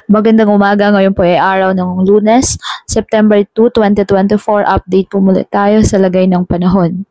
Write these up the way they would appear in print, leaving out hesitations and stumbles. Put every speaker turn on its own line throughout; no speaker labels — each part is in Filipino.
Magandang umaga, ngayon po ay araw ng Lunes, September 2, 2024. Update po muli tayo sa lagay ng panahon.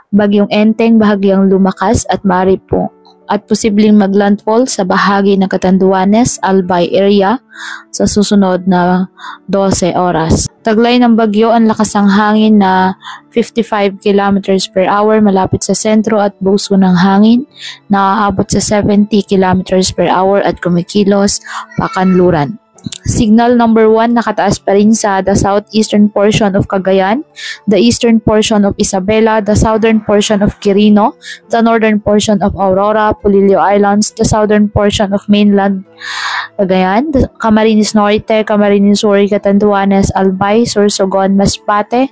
Bagyong Enteng bahagyang lumakas at maaari po at posibleng maglandfall sa bahagi ng Catanduanes, Albay area sa susunod na 12 oras. Taglay ng bagyo ang lakas ng hangin na 55 km per hour malapit sa sentro at buso ng hangin na aabot sa 70 km per hour at kumikilos pakanluran. Signal number 1 nakataas pa rin sa the southeastern portion of Cagayan, the eastern portion of Isabela, the southern portion of Quirino, the northern portion of Aurora, Polillo Islands, the southern portion of mainland Cagayan, the Camarines Norte, Camarines Sur, Catanduanes, Albay, Sorsogon, Masbate,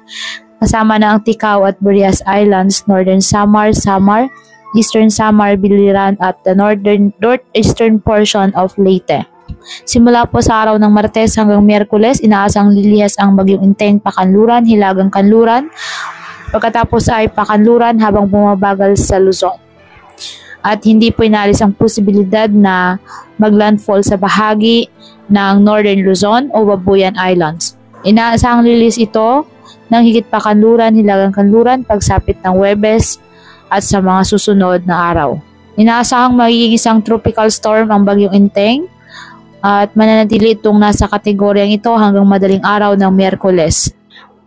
kasama na ang Ticao at Burias Islands, northern Samar, eastern Samar, Biliran at the northeastern portion of Leyte. Simula po sa araw ng Martes hanggang Miyerkules, inaasang lilihas ang bagyong Enteng pakanluran, hilagang kanluran, pagkatapos ay pakanluran habang bumabagal sa Luzon. At hindi po inalis ang posibilidad na maglandfall sa bahagi ng Northern Luzon o Babuyan Islands. Inaasang lilis ito ng higit pakanluran, hilagang kanluran pagsapit ng Huwebes at sa mga susunod na araw. Inaasahang magiging isang tropical storm ang bagyong Enteng at mananatili itong nasa kategoryang ito hanggang madaling araw ng Miyerkules.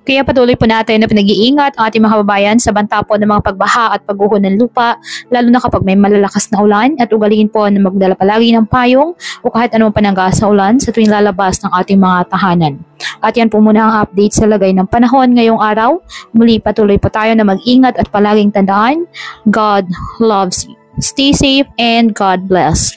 Kaya patuloy po natin na pinag-iingat ang ating mga kababayan sa banta po ng mga pagbaha at pagguho ng lupa, lalo na kapag may malalakas na ulan, at ugaliin po na magdala palagi ng payong o kahit anong panangga sa ulan sa tuwing lalabas ng ating mga tahanan. At yan po muna ang update sa lagay ng panahon ngayong araw. Muli patuloy po tayo na mag-ingat at palaging tandaan, God loves you. Stay safe and God bless.